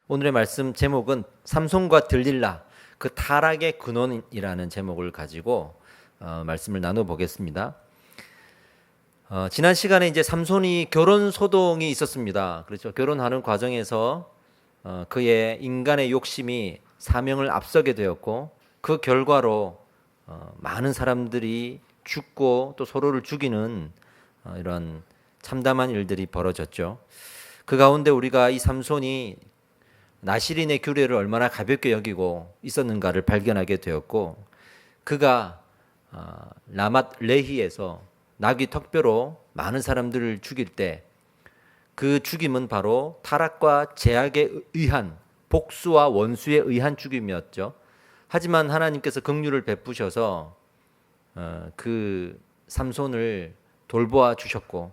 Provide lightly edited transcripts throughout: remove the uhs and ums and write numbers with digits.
오늘의 말씀 제목은 삼손과 들릴라, 그 타락의 근원이라는 제목을 가지고 말씀을 나눠보겠습니다. 지난 시간에 이제 삼손이 결혼 소동이 있었습니다. 그렇죠. 결혼하는 과정에서 그의 인간의 욕심이 사명을 앞서게 되었고, 그 결과로 많은 사람들이 죽고 또 서로를 죽이는 이런 참담한 일들이 벌어졌죠. 그 가운데 우리가 이 삼손이 나실인의 규례를 얼마나 가볍게 여기고 있었는가를 발견하게 되었고, 그가 라맛 레히에서 나귀 턱뼈로 많은 사람들을 죽일 때 그 죽임은 바로 타락과 제약에 의한, 복수와 원수에 의한 죽임이었죠. 하지만 하나님께서 긍휼을 베푸셔서 그 삼손을 돌보아 주셨고,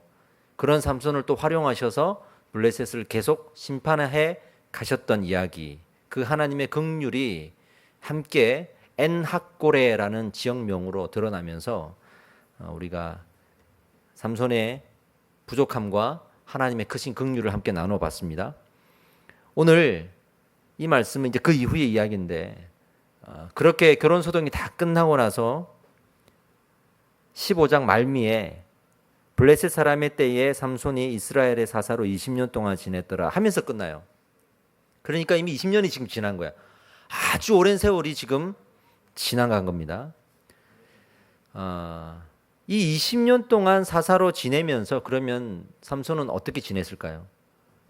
그런 삼손을 또 활용하셔서 블레셋을 계속 심판해 가셨던 이야기, 그 하나님의 긍휼이 함께 엔학고레라는 지역명으로 드러나면서 우리가 삼손의 부족함과 하나님의 크신 긍휼을 함께 나눠봤습니다. 오늘 이 말씀은 이제 그 이후의 이야기인데, 그렇게 결혼 소동이 다 끝나고 나서 15장 말미에 블레셋 사람의 때에 삼손이 이스라엘의 사사로 20년 동안 지냈더라 하면서 끝나요. 그러니까 이미 20년이 지금 지난 거야. 아주 오랜 세월이 지금 지나간 겁니다. 이 20년 동안 사사로 지내면서 그러면 삼손은 어떻게 지냈을까요?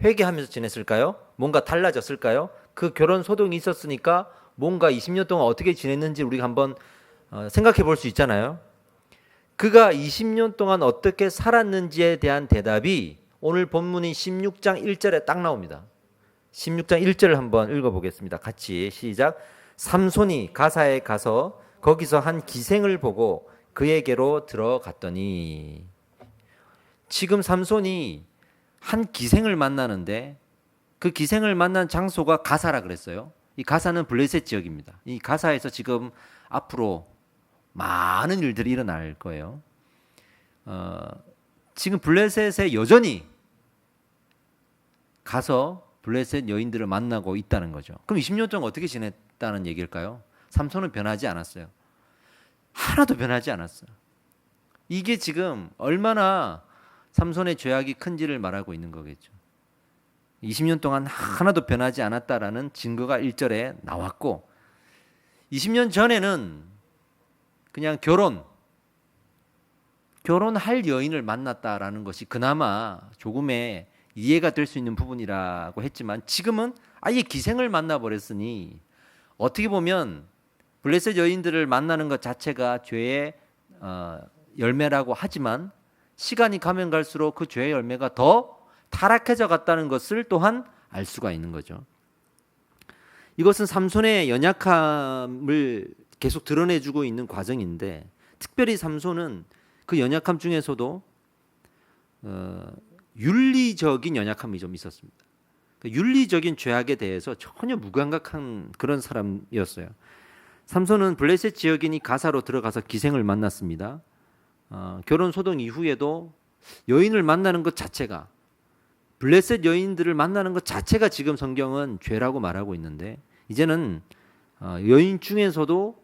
회개하면서 지냈을까요? 뭔가 달라졌을까요? 그 결혼 소동이 있었으니까 뭔가 20년 동안 어떻게 지냈는지 우리가 한번 생각해 볼 수 있잖아요. 그가 20년 동안 어떻게 살았는지에 대한 대답이 오늘 본문인 16장 1절에 딱 나옵니다. 16장 1절을 한번 읽어보겠습니다. 같이 시작. 삼손이 가사에 가서 거기서 한 기생을 보고 그에게로 들어갔더니, 지금 삼손이 한 기생을 만나는데 그 기생을 만난 장소가 가사라 그랬어요. 이 가사는 블레셋 지역입니다. 이 가사에서 지금 앞으로 많은 일들이 일어날 거예요. 지금 블레셋에 여전히 가서 블레셋 여인들을 만나고 있다는 거죠. 그럼 20년 동안 어떻게 지냈다는 얘기일까요? 삼손은 변하지 않았어요. 하나도 변하지 않았어요. 이게 지금 얼마나 삼손의 죄악이 큰지를 말하고 있는 거겠죠. 20년 동안 하나도 변하지 않았다라는 증거가 1절에 나왔고, 20년 전에는 그냥 결혼할 여인을 만났다라는 것이 그나마 조금의 이해가 될 수 있는 부분이라고 했지만, 지금은 아예 기생을 만나버렸으니 어떻게 보면 블레셋 여인들을 만나는 것 자체가 죄의 열매라고 하지만, 시간이 가면 갈수록 그 죄의 열매가 더 타락해져 갔다는 것을 또한 알 수가 있는 거죠. 이것은 삼손의 연약함을 계속 드러내주고 있는 과정인데, 특별히 삼손은 그 연약함 중에서도 윤리적인 연약함이 좀 있었습니다. 윤리적인 죄악에 대해서 전혀 무감각한 그런 사람이었어요. 삼손은 블레셋 지역인이 가사로 들어가서 기생을 만났습니다. 결혼 소동 이후에도 여인을 만나는 것 자체가, 블레셋 여인들을 만나는 것 자체가 지금 성경은 죄라고 말하고 있는데, 이제는 여인 중에서도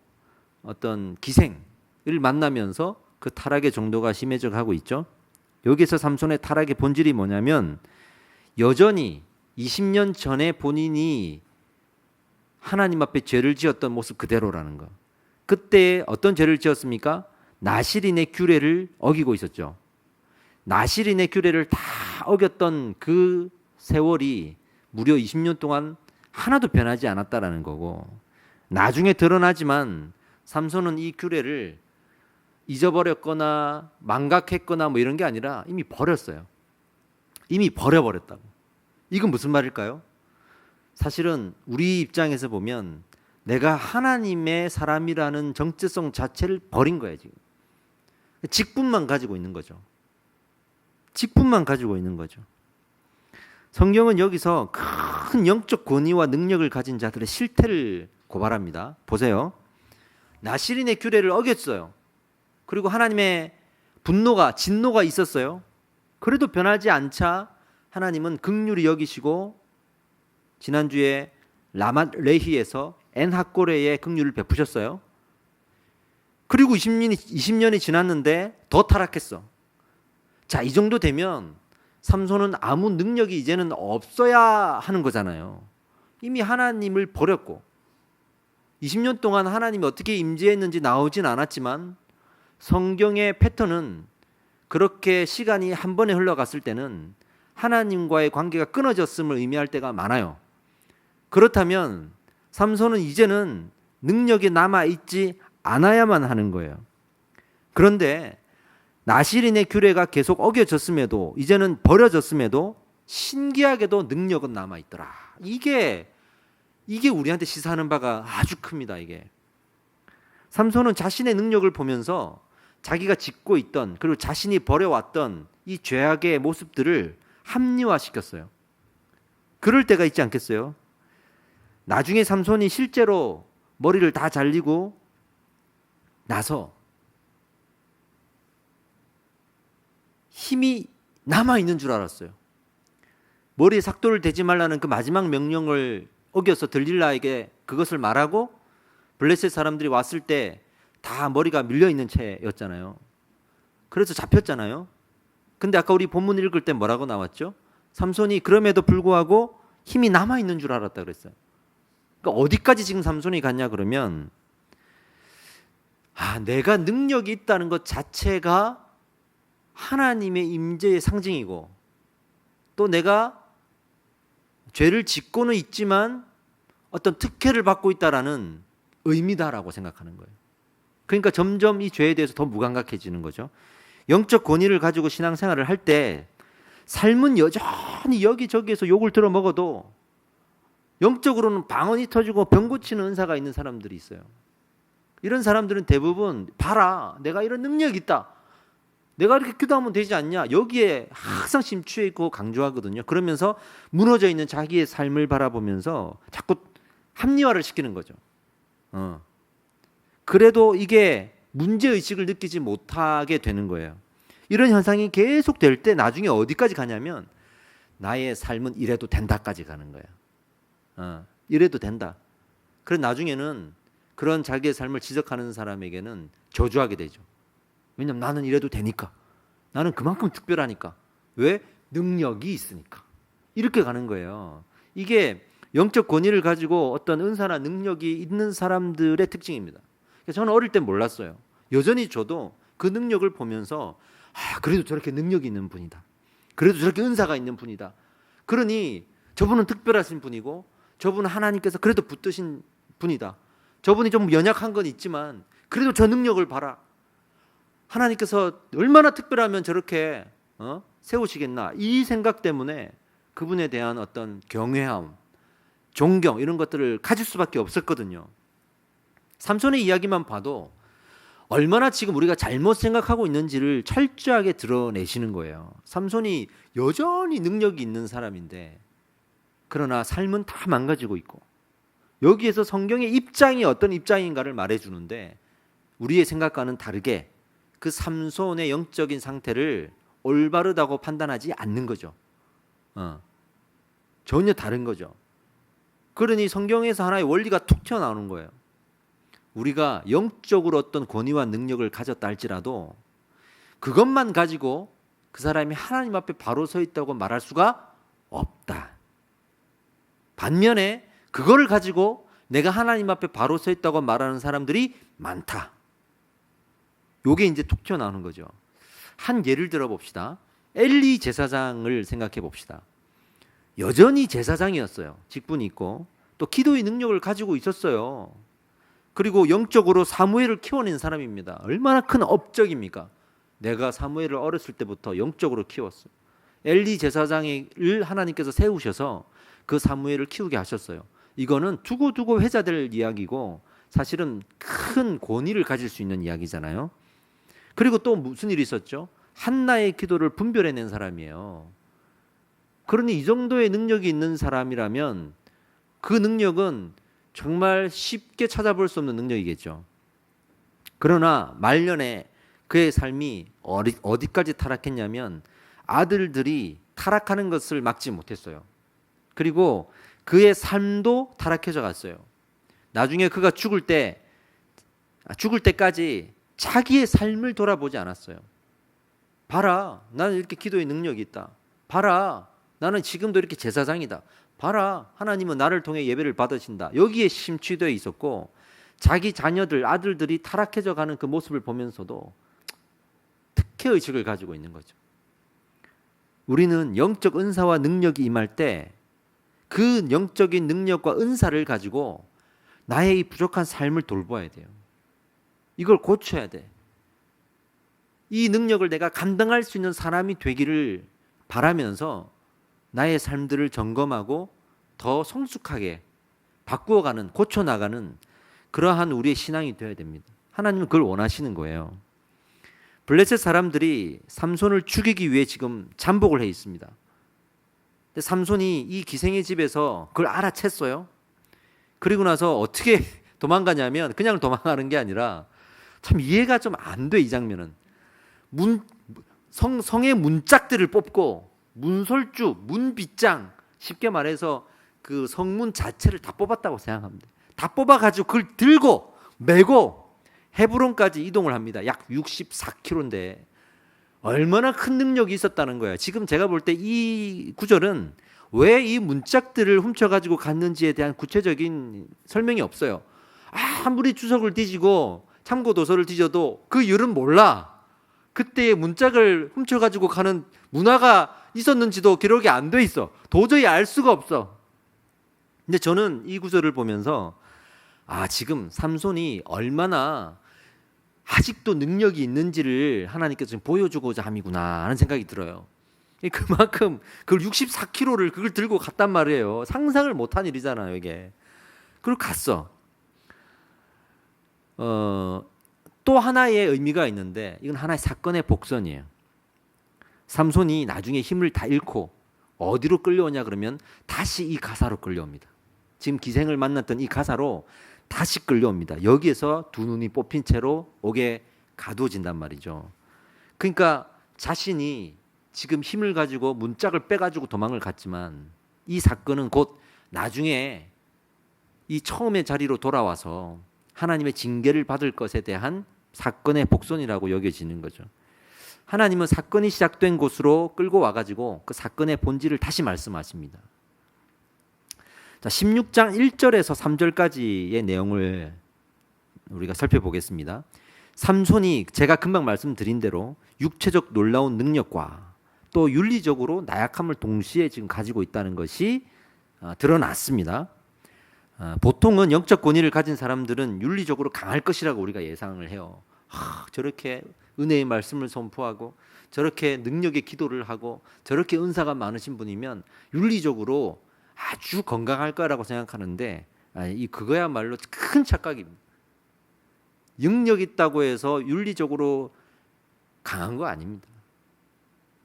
어떤 기생을 만나면서 그 타락의 정도가 심해져 가고 있죠. 여기서 삼손의 타락의 본질이 뭐냐면, 여전히 20년 전에 본인이 하나님 앞에 죄를 지었던 모습 그대로라는 거. 그때 어떤 죄를 지었습니까? 나실인의 규례를 어기고 있었죠. 나실인의 규례를 다 어겼던 그 세월이 무려 20년 동안 하나도 변하지 않았다라는 거고, 나중에 드러나지만 삼손은 이 규례를 잊어버렸거나 망각했거나 뭐 이런 게 아니라 이미 버렸어요. 이미 버려버렸다고. 이건 무슨 말일까요? 사실은 우리 입장에서 보면 내가 하나님의 사람이라는 정체성 자체를 버린 거예요. 지금 직분만 가지고 있는 거죠. 직분만 가지고 있는 거죠. 성경은 여기서 큰 영적 권위와 능력을 가진 자들의 실태를 고발합니다. 보세요. 나실인의 규례를 어겼어요. 그리고 하나님의 분노가, 진노가 있었어요. 그래도 변하지 않자 하나님은 긍휼히 여기시고 지난주에 라맛 레히에서 엔하꼬레에 긍휼을 베푸셨어요. 그리고 20년이 지났는데 더 타락했어. 자, 이 정도 되면 삼손은 아무 능력이 이제는 없어야 하는 거잖아요. 이미 하나님을 버렸고 20년 동안 하나님이 어떻게 임재했는지 나오진 않았지만 성경의 패턴은 그렇게 시간이 한 번에 흘러갔을 때는 하나님과의 관계가 끊어졌음을 의미할 때가 많아요. 그렇다면 삼손은 이제는 능력이 남아있지 않아야만 하는 거예요. 그런데 나실인의 규례가 계속 어겨졌음에도 이제는 버려졌음에도 신기하게도 능력은 남아있더라. 이게 우리한테 시사하는 바가 아주 큽니다. 이게 삼손은 자신의 능력을 보면서 자기가 짓고 있던 그리고 자신이 버려왔던 이 죄악의 모습들을 합리화시켰어요. 그럴 때가 있지 않겠어요? 나중에 삼손이 실제로 머리를 다 잘리고 나서 힘이 남아있는 줄 알았어요. 머리에 삭도를 대지 말라는 그 마지막 명령을 어겨서 들릴라에게 그것을 말하고 블레셋 사람들이 왔을 때 다 머리가 밀려있는 채였잖아요. 그래서 잡혔잖아요. 근데 아까 우리 본문 읽을 때 뭐라고 나왔죠? 삼손이 그럼에도 불구하고 힘이 남아있는 줄 알았다 그랬어요. 그러니까 어디까지 지금 삼손이 갔냐 그러면 내가 능력이 있다는 것 자체가 하나님의 임재의 상징이고 또 내가 죄를 짓고는 있지만 어떤 특혜를 받고 있다라는 의미다라고 생각하는 거예요. 그러니까 점점 이 죄에 대해서 더 무감각해지는 거죠. 영적 권위를 가지고 신앙생활을 할 때 삶은 여전히 여기저기에서 욕을 들어 먹어도 영적으로는 방언이 터지고 병 고치는 은사가 있는 사람들이 있어요. 이런 사람들은 대부분 봐라, 내가 이런 능력이 있다, 내가 이렇게 기도하면 되지 않냐, 여기에 항상 심취해 있고 강조하거든요. 그러면서 무너져 있는 자기의 삶을 바라보면서 자꾸 합리화를 시키는 거죠. 그래도 이게 문제의식을 느끼지 못하게 되는 거예요. 이런 현상이 계속 될 때 나중에 어디까지 가냐면 나의 삶은 이래도 된다까지 가는 거예요. 이래도 된다. 그래서 나중에는 그런 자기의 삶을 지적하는 사람에게는 저주하게 되죠. 왜냐하면 나는 이래도 되니까, 나는 그만큼 특별하니까, 왜? 능력이 있으니까. 이렇게 가는 거예요. 이게 영적 권위를 가지고 어떤 은사나 능력이 있는 사람들의 특징입니다. 저는 어릴 땐 몰랐어요. 여전히 저도 그 능력을 보면서 그래도 저렇게 능력이 있는 분이다, 그래도 저렇게 은사가 있는 분이다, 그러니 저분은 특별하신 분이고 저분은 하나님께서 그래도 붙드신 분이다, 저분이 좀 연약한 건 있지만 그래도 저 능력을 봐라, 하나님께서 얼마나 특별하면 저렇게 세우시겠나, 이 생각 때문에 그분에 대한 어떤 경외함, 존경, 이런 것들을 가질 수밖에 없었거든요. 삼손의 이야기만 봐도 얼마나 지금 우리가 잘못 생각하고 있는지를 철저하게 드러내시는 거예요. 삼손이 여전히 능력이 있는 사람인데 그러나 삶은 다 망가지고 있고, 여기에서 성경의 입장이 어떤 입장인가를 말해주는데 우리의 생각과는 다르게 그 삼손의 영적인 상태를 올바르다고 판단하지 않는 거죠. 전혀 다른 거죠. 그러니 성경에서 하나의 원리가 툭 튀어나오는 거예요. 우리가 영적으로 어떤 권위와 능력을 가졌다 할지라도 그것만 가지고 그 사람이 하나님 앞에 바로 서 있다고 말할 수가 없다. 반면에 그거를 가지고 내가 하나님 앞에 바로 서 있다고 말하는 사람들이 많다. 요게 이제 툭 튀어나오는 거죠. 한 예를 들어 봅시다. 엘리 제사장을 생각해 봅시다. 여전히 제사장이었어요. 직분이 있고 또 기도의 능력을 가지고 있었어요. 그리고 영적으로 사무엘을 키워낸 사람입니다. 얼마나 큰 업적입니까? 내가 사무엘을 어렸을 때부터 영적으로 키웠어요. 엘리 제사장을 하나님께서 세우셔서 그 사무엘을 키우게 하셨어요. 이거는 두고두고 회자될 이야기고 사실은 큰 권위를 가질 수 있는 이야기잖아요. 그리고 또 무슨 일이 있었죠? 한나의 기도를 분별해낸 사람이에요. 그러니 이 정도의 능력이 있는 사람이라면 그 능력은 정말 쉽게 찾아볼 수 없는 능력이겠죠. 그러나 말년에 그의 삶이 어디까지 타락했냐면 아들들이 타락하는 것을 막지 못했어요. 그리고 그의 삶도 타락해져 갔어요. 나중에 그가 죽을 때까지 자기의 삶을 돌아보지 않았어요. 봐라, 나는 이렇게 기도의 능력이 있다. 봐라, 나는 지금도 이렇게 제사장이다. 봐라, 하나님은 나를 통해 예배를 받으신다. 여기에 심취되어 있었고, 자기 자녀들, 아들들이 타락해져 가는 그 모습을 보면서도 특혜의식을 가지고 있는 거죠. 우리는 영적 은사와 능력이 임할 때 그 영적인 능력과 은사를 가지고 나의 이 부족한 삶을 돌봐야 돼요. 이걸 고쳐야 돼. 이 능력을 내가 감당할 수 있는 사람이 되기를 바라면서 나의 삶들을 점검하고 더 성숙하게 바꾸어가는, 고쳐나가는 그러한 우리의 신앙이 되어야 됩니다. 하나님은 그걸 원하시는 거예요. 블레셋 사람들이 삼손을 죽이기 위해 지금 잠복을 해 있습니다. 근데 삼손이 이 기생의 집에서 그걸 알아챘어요. 그리고 나서 어떻게 도망가냐면 그냥 도망가는 게 아니라 참 이해가 좀 안 돼. 이 장면은 성의 문짝들을 뽑고 문설주, 문빗장, 쉽게 말해서 그 성문 자체를 다 뽑았다고 생각합니다. 다 뽑아가지고 그걸 들고 메고 헤브론까지 이동을 합니다. 약 64km인데 얼마나 큰 능력이 있었다는 거예요. 지금 제가 볼 때 이 구절은 왜 이 문짝들을 훔쳐가지고 갔는지에 대한 구체적인 설명이 없어요. 아무리 주석을 뒤지고 참고도서를 뒤져도 그 이유는 몰라. 그때의 문짝을 훔쳐가지고 가는 문화가 있었는지도 기록이 안 돼 있어. 도저히 알 수가 없어. 근데 저는 이 구절을 보면서 지금 삼손이 얼마나 아직도 능력이 있는지를 하나님께서 지금 보여주고자 함이구나 하는 생각이 들어요. 그만큼 그걸 64km를 그걸 들고 갔단 말이에요. 상상을 못한 일이잖아요, 이게. 그리고 갔어. 또 하나의 의미가 있는데 이건 하나의 사건의 복선이에요. 삼손이 나중에 힘을 다 잃고 어디로 끌려오냐 그러면 다시 이 가사로 끌려옵니다. 지금 기생을 만났던 이 가사로 다시 끌려옵니다. 여기에서 두 눈이 뽑힌 채로 옥에 가두어진단 말이죠. 그러니까 자신이 지금 힘을 가지고 문짝을 빼가지고 도망을 갔지만 이 사건은 곧 나중에 이 처음의 자리로 돌아와서 하나님의 징계를 받을 것에 대한 사건의 복선이라고 여겨지는 거죠. 하나님은 사건이 시작된 곳으로 끌고 와가지고 그 사건의 본질을 다시 말씀하십니다. 자, 16장 1절에서 3절까지의 내용을 우리가 살펴보겠습니다. 삼손이 제가 금방 말씀드린 대로 육체적 놀라운 능력과 또 윤리적으로 나약함을 동시에 지금 가지고 있다는 것이 드러났습니다. 보통은 영적 권위를 가진 사람들은 윤리적으로 강할 것이라고 우리가 예상을 해요. 저렇게 은혜의 말씀을 선포하고 저렇게 능력의 기도를 하고 저렇게 은사가 많으신 분이면 윤리적으로 아주 건강할 거라고 생각하는데 그거야말로 큰 착각입니다. 능력 있다고 해서 윤리적으로 강한 거 아닙니다.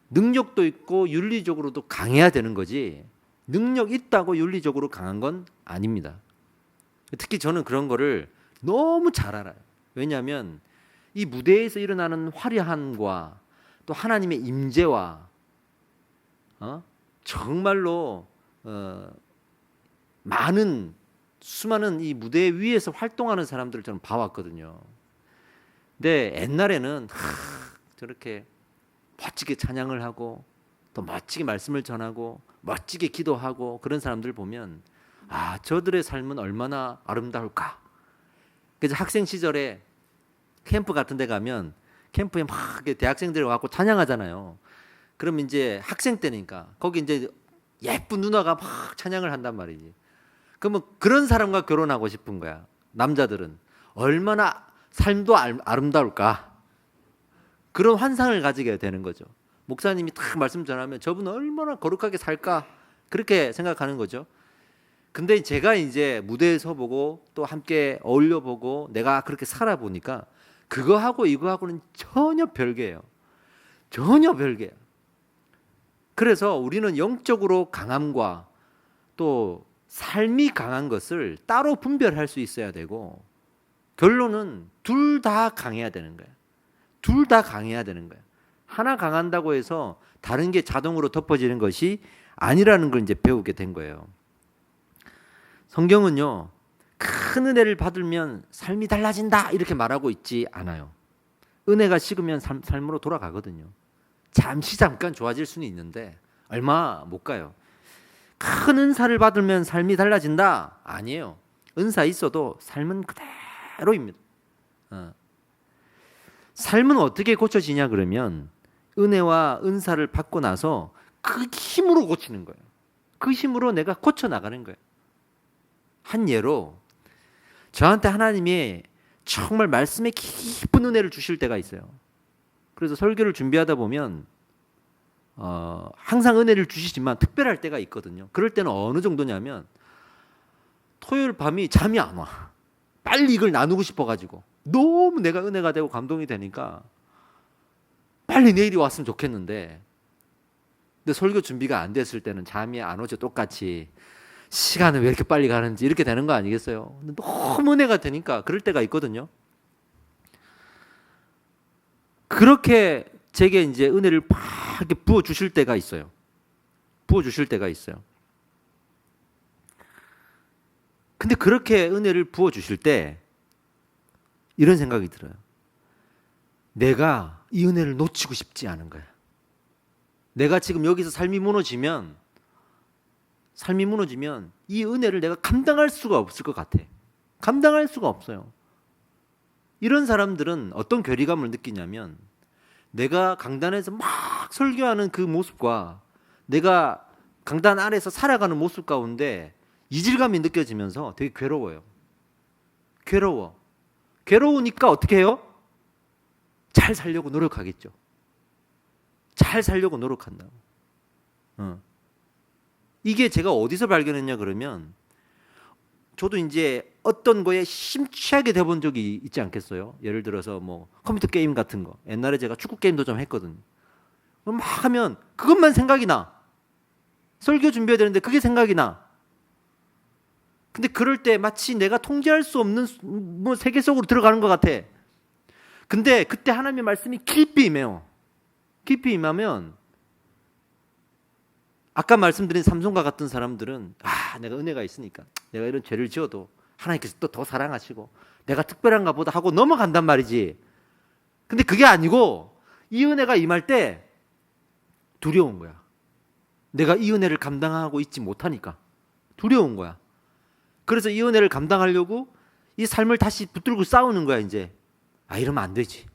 능력도 있고 윤리적으로도 강해야 되는 거지 능력 있다고 윤리적으로 강한 건 아닙니다. 특히 저는 그런 거를 너무 잘 알아요. 왜냐하면 이 무대에서 일어나는 화려함과 또 하나님의 임재와 정말로 수많은 이 무대 위에서 활동하는 사람들을 저는 봐왔거든요. 근데 옛날에는 저렇게 멋지게 찬양을 하고 또 멋지게 말씀을 전하고 멋지게 기도하고 그런 사람들 보면 저들의 삶은 얼마나 아름다울까. 그래서 학생 시절에 캠프 같은 데 가면 캠프에 막 대학생들이 와서 찬양하잖아요. 그럼 이제 학생 때니까 거기 이제 예쁜 누나가 막 찬양을 한단 말이지. 그러면 그런 사람과 결혼하고 싶은 거야. 남자들은 얼마나 삶도 아름다울까. 그런 환상을 가지게 되는 거죠. 목사님이 딱 말씀 전하면 저분은 얼마나 거룩하게 살까 그렇게 생각하는 거죠. 근데 제가 이제 무대에 서보고 또 함께 어울려보고 내가 그렇게 살아보니까 그거하고 이거하고는 전혀 별개예요. 전혀 별개예요. 그래서 우리는 영적으로 강함과 또 삶이 강한 것을 따로 분별할 수 있어야 되고 결론은 둘 다 강해야 되는 거예요. 둘 다 강해야 되는 거예요. 하나 강한다고 해서 다른 게 자동으로 덮어지는 것이 아니라는 걸 이제 배우게 된 거예요. 성경은요, 큰 은혜를 받으면 삶이 달라진다 이렇게 말하고 있지 않아요. 은혜가 식으면 삶으로 돌아가거든요. 잠깐 좋아질 수는 있는데 얼마 못 가요. 큰 은사를 받으면 삶이 달라진다? 아니에요. 은사 있어도 삶은 그대로입니다. 삶은 어떻게 고쳐지냐 그러면 은혜와 은사를 받고 나서 그 힘으로 고치는 거예요. 그 힘으로 내가 고쳐나가는 거예요. 한 예로 저한테 하나님이 정말 말씀에 깊은 은혜를 주실 때가 있어요. 그래서 설교를 준비하다 보면 항상 은혜를 주시지만 특별할 때가 있거든요. 그럴 때는 어느 정도냐면 토요일 밤이 잠이 안 와. 빨리 이걸 나누고 싶어가지고 너무 내가 은혜가 되고 감동이 되니까 빨리 내일이 왔으면 좋겠는데, 근데 설교 준비가 안 됐을 때는 잠이 안 오죠. 똑같이 시간은 왜 이렇게 빨리 가는지 이렇게 되는 거 아니겠어요? 근데 너무 은혜가 되니까 그럴 때가 있거든요. 그렇게 제게 이제 은혜를 막 이렇게 부어 주실 때가 있어요. 부어 주실 때가 있어요. 근데 그렇게 은혜를 부어 주실 때 이런 생각이 들어요. 내가 이 은혜를 놓치고 싶지 않은 거야. 내가 지금 여기서 삶이 무너지면 이 은혜를 내가 감당할 수가 없을 것 같아. 감당할 수가 없어요. 이런 사람들은 어떤 괴리감을 느끼냐면 내가 강단에서 막 설교하는 그 모습과 내가 강단 아래에서 살아가는 모습 가운데 이질감이 느껴지면서 되게 괴로워요. 괴로우니까 어떻게 해요? 잘 살려고 노력하겠죠. 잘 살려고 노력한다고. 이게 제가 어디서 발견했냐 그러면 저도 이제 어떤 거에 심취하게 돼본 적이 있지 않겠어요? 예를 들어서 뭐 컴퓨터 게임 같은 거. 옛날에 제가 축구 게임도 좀 했거든요. 그럼 막 하면 그것만 생각이 나. 설교 준비해야 되는데 그게 생각이 나. 근데 그럴 때 마치 내가 통제할 수 없는 뭐 세계 속으로 들어가는 것 같아. 근데 그때 하나님의 말씀이 깊이 임해요. 깊이 임하면 아까 말씀드린 삼손과 같은 사람들은 내가 은혜가 있으니까 내가 이런 죄를 지어도 하나님께서 또 더 사랑하시고 내가 특별한가 보다 하고 넘어간단 말이지. 근데 그게 아니고 이 은혜가 임할 때 두려운 거야. 내가 이 은혜를 감당하고 있지 못하니까 두려운 거야. 그래서 이 은혜를 감당하려고 이 삶을 다시 붙들고 싸우는 거야. 이제 이러면 안 되지.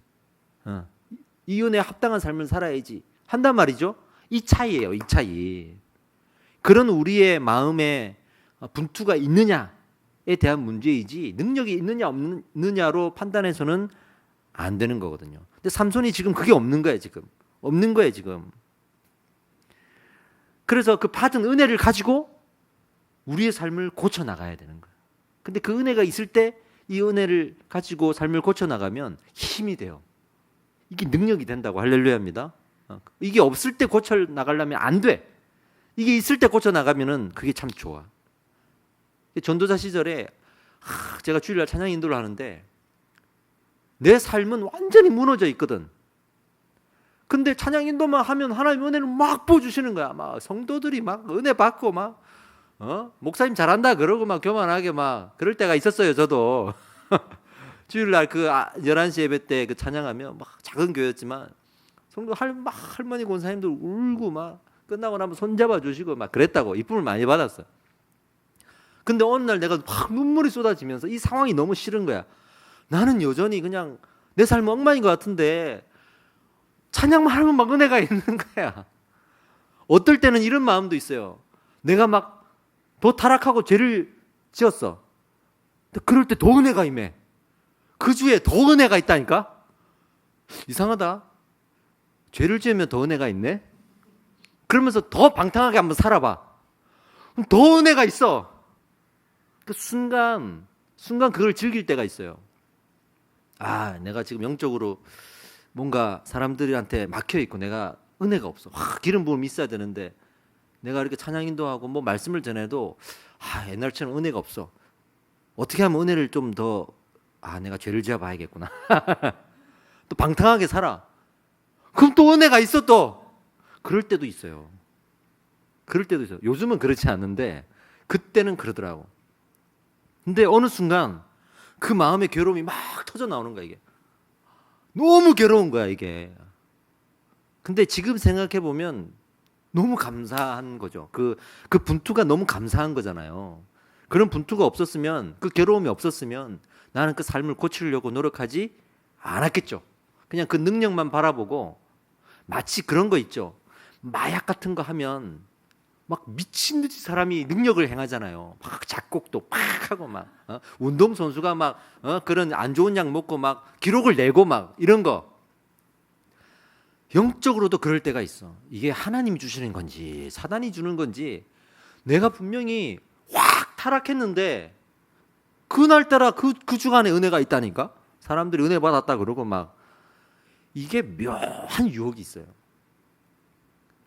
이 은혜에 합당한 삶을 살아야지 한단 말이죠. 이 차이예요. 이 차이. 그런 우리의 마음에 분투가 있느냐에 대한 문제이지 능력이 있느냐 없느냐로 판단해서는 안 되는 거거든요. 근데 삼손이 지금 그게 없는 거예요. 지금 없는 거예요. 지금. 그래서 그 받은 은혜를 가지고 우리의 삶을 고쳐 나가야 되는 거예요. 근데 그 은혜가 있을 때 이 은혜를 가지고 삶을 고쳐 나가면 힘이 돼요. 이게 능력이 된다고. 할렐루야입니다. 이게 없을 때 고쳐 나가려면 안 돼. 이게 있을 때 고쳐 나가면은 그게 참 좋아. 전도자 시절에 제가 주일날 찬양 인도를 하는데 내 삶은 완전히 무너져 있거든. 근데 찬양 인도만 하면 하나님 은혜를 막 부어주시는 거야. 막 성도들이 막 은혜 받고 막 목사님 잘한다 그러고 막 교만하게 막 그럴 때가 있었어요. 저도 주일날 그 11시 예배 때 그 찬양하면 막 작은 교회였지만 성도 할머니 권사님들 울고 막 끝나고 나면 손잡아 주시고 막 그랬다고 이쁨을 많이 받았어요. 근데 어느 날 내가 막 눈물이 쏟아지면서 이 상황이 너무 싫은 거야. 나는 여전히 그냥 내 삶은 엉망인 것 같은데 찬양만 하면 막 은혜가 있는 거야. 어떨 때는 이런 마음도 있어요. 내가 막 더 타락하고 죄를 지었어. 그럴 때 더 은혜가 임해. 그 주에 더 은혜가 있다니까. 이상하다. 죄를 지으면 더 은혜가 있네. 그러면서 더 방탕하게 한번 살아봐. 그럼 더 은혜가 있어. 그 순간 그걸 즐길 때가 있어요. 내가 지금 영적으로 뭔가 사람들한테 막혀 있고 내가 은혜가 없어. 기름 부음이 있어야 되는데 내가 이렇게 찬양 인도하고 뭐 말씀을 전해도 옛날처럼 은혜가 없어. 어떻게 하면 은혜를 좀 더 내가 죄를 지어 봐야겠구나. 또 방탕하게 살아. 그럼 또 은혜가 있어 또. 그럴 때도 있어요. 요즘은 그렇지 않는데 그때는 그러더라고. 근데 어느 순간 그 마음의 괴로움이 막 터져 나오는 거야 이게. 너무 괴로운 거야 이게. 근데 지금 생각해 보면 너무 감사한 거죠. 그 분투가 너무 감사한 거잖아요. 그런 분투가 없었으면, 그 괴로움이 없었으면 나는 그 삶을 고치려고 노력하지 않았겠죠. 그냥 그 능력만 바라보고, 마치 그런 거 있죠. 마약 같은 거 하면 막 미친 듯이 사람이 능력을 행하잖아요. 막 작곡도 팍 하고 막 운동 선수가 막 그런 안 좋은 약 먹고 막 기록을 내고 막 이런 거. 영적으로도 그럴 때가 있어. 이게 하나님이 주시는 건지 사단이 주는 건지, 내가 분명히 확 타락했는데 그날따라 그 주간에 은혜가 있다니까. 사람들이 은혜 받았다 그러고 막, 이게 묘한 유혹이 있어요.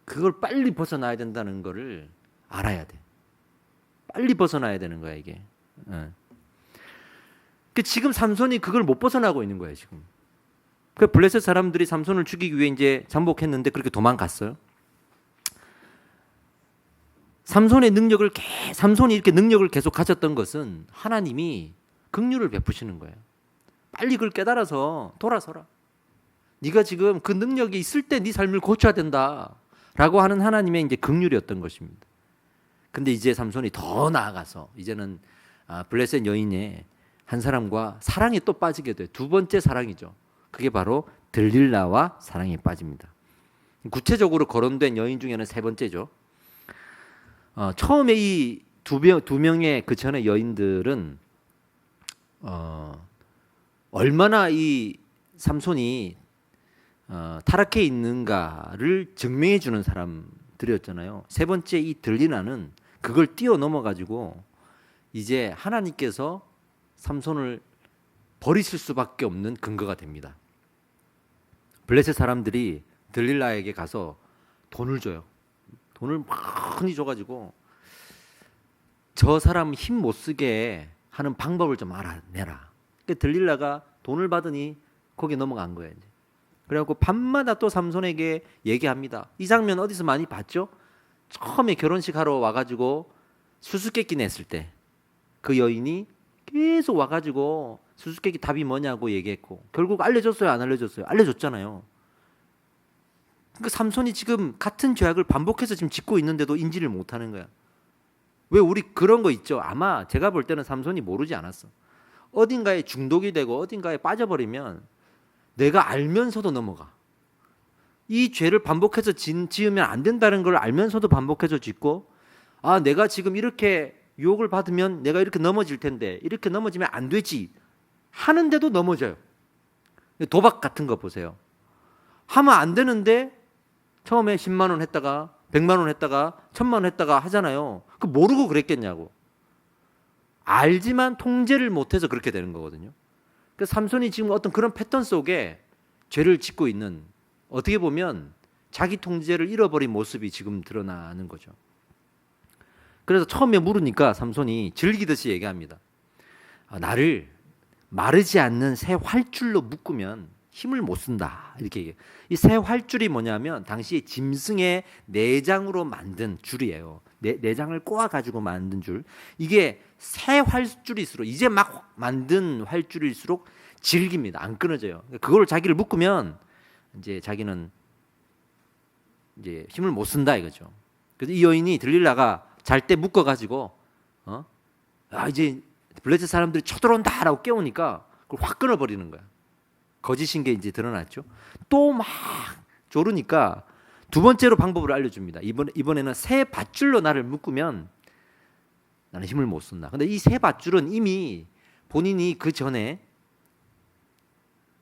그걸 빨리 벗어나야 된다는 거를 알아야 돼. 빨리 벗어나야 되는 거야 이게. 지금 삼손이 그걸 못 벗어나고 있는 거예요 지금. 그 블레셋 사람들이 삼손을 죽이기 위해 이제 잠복했는데 그렇게 도망갔어요. 삼손이 이렇게 능력을 계속 가졌던 것은 하나님이 긍휼을 베푸시는 거예요. 빨리 그걸 깨달아서 돌아서라. 네가 지금 그 능력이 있을 때 네 삶을 고쳐야 된다라고 하는 하나님의 이제 긍휼이었던 것입니다. 근데 이제 삼손이 더 나아가서 이제는 블레셋 여인의 한 사람과 사랑에 또 빠지게 돼요. 두 번째 사랑이죠. 그게 바로 들릴라와 사랑에 빠집니다. 구체적으로 거론된 여인 중에는 세 번째죠. 처음에 이 두 명의 그 전의 여인들은 얼마나 이 삼손이 타락해 있는가를 증명해 주는 사람들이었잖아요. 세 번째 이 들리나는 그걸 뛰어넘어 가지고 이제 하나님께서 삼손을 버리실 수밖에 없는 근거가 됩니다. 블레셋 사람들이 들릴라에게 가서 돈을 줘요. 돈을 많이 줘가지고 저 사람 힘 못 쓰게 하는 방법을 좀 알아내라. 그러니까 들릴라가 돈을 받으니 거기에 넘어간 거예요. 이제. 그래갖고 밤마다 또 삼손에게 얘기합니다. 이 장면 어디서 많이 봤죠? 처음에 결혼식 하러 와가지고 수수께끼 냈을 때 그 여인이 계속 와가지고 수수께끼 답이 뭐냐고 얘기했고, 결국 알려줬어요, 안 알려줬어요? 알려줬잖아요. 그러니까 삼손이 지금 같은 죄악을 반복해서 지금 짓고 있는데도 인지를 못하는 거야. 왜 우리 그런 거 있죠? 아마 제가 볼 때는 삼손이 모르지 않았어. 어딘가에 중독이 되고 어딘가에 빠져버리면 내가 알면서도 넘어가. 이 죄를 반복해서 지으면 안 된다는 걸 알면서도 반복해서 짓고, 내가 지금 이렇게 유혹을 받으면 내가 이렇게 넘어질 텐데 이렇게 넘어지면 안 되지 하는데도 넘어져요. 도박 같은 거 보세요. 하면 안 되는데 처음에 10만 원 했다가 100만 원 했다가 1000만 원 했다가 하잖아요. 그 모르고 그랬겠냐고. 알지만 통제를 못해서 그렇게 되는 거거든요. 그러니까 삼손이 지금 어떤 그런 패턴 속에 죄를 짓고 있는, 어떻게 보면 자기 통제를 잃어버린 모습이 지금 드러나는 거죠. 그래서 처음에 물으니까 삼손이 즐기듯이 얘기합니다. 나를 마르지 않는 새 활줄로 묶으면 힘을 못 쓴다. 이렇게 얘기해요. 이 새 활줄이 뭐냐면 당시 짐승의 내장으로 만든 줄이에요. 내장을 꼬아가지고 만든 줄. 이게 새 활줄일수록, 이제 막 만든 활줄일수록 질깁니다. 안 끊어져요. 그걸 자기를 묶으면 이제 자기는 이제 힘을 못 쓴다 이거죠. 그래서 이 여인이 들릴라가 잘 때 묶어가지고 이제 블레셋 사람들이 쳐들어온다라고 깨우니까 그걸 확 끊어버리는 거야. 거짓인 게 이제 드러났죠. 또 막 조르니까 두 번째로 방법을 알려줍니다. 이번에는 새 밧줄로 나를 묶으면 나는 힘을 못 쓴다. 근데 이 새 밧줄은 이미 본인이 그 전에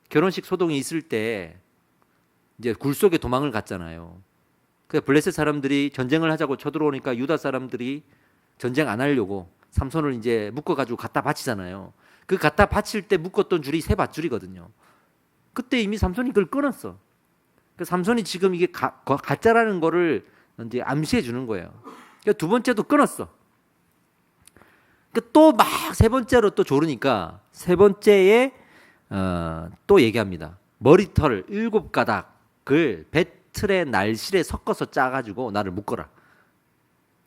결혼식 소동이 있을 때 이제 굴 속에 도망을 갔잖아요. 그 블레셋 사람들이 전쟁을 하자고 쳐들어오니까 유다 사람들이 전쟁 안 하려고 삼손을 이제 묶어가지고 갖다 바치잖아요. 그 갖다 바칠 때 묶었던 줄이 새 밧줄이거든요. 그때 이미 삼손이 그걸 끊었어. 그 삼손이 지금 이게 가짜라는 거를 이제 암시해 주는 거예요. 그러니까 두 번째도 끊었어. 또 막 세 번째로 또 조르니까 세 번째에 또 얘기합니다. 머리털 7가닥을 배틀의 날실에 섞어서 짜가지고 나를 묶어라.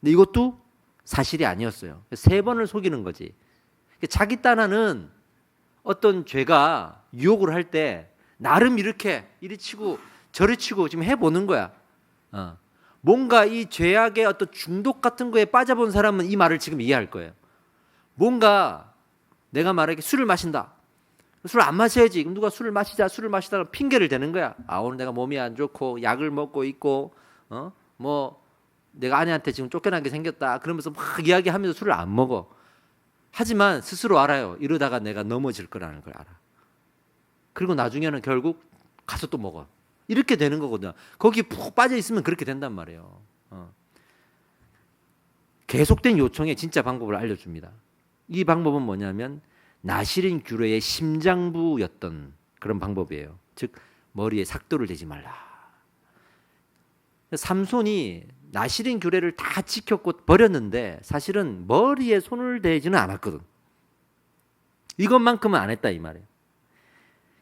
근데 이것도 사실이 아니었어요. 세 번을 속이는 거지. 자기 딴하는 어떤 죄가 유혹을 할 때 나름 이렇게 이리 치고 저리 치고 지금 해보는 거야. 뭔가 이 죄악의 어떤 중독 같은 거에 빠져본 사람은 이 말을 지금 이해할 거예요. 뭔가 내가 말하기 술을 마신다. 술 안 마셔야지. 그럼 누가 술을 마시다가 핑계를 대는 거야. 오늘 내가 몸이 안 좋고 약을 먹고 있고 뭐 내가 아내한테 지금 쫓겨나게 생겼다. 그러면서 막 이야기하면서 술을 안 먹어. 하지만 스스로 알아요. 이러다가 내가 넘어질 거라는 걸 알아. 그리고 나중에는 결국 가서 또 먹어. 이렇게 되는 거거든요. 거기 푹 빠져 있으면 그렇게 된단 말이에요. 계속된 요청에 진짜 방법을 알려줍니다. 이 방법은 뭐냐면 나시린 규례의 심장부였던 그런 방법이에요. 즉 머리에 삭도를 대지 말라. 삼손이 나시린 규례를 다 지켰고 버렸는데 사실은 머리에 손을 대지는 않았거든. 이것만큼은 안 했다 이 말이에요.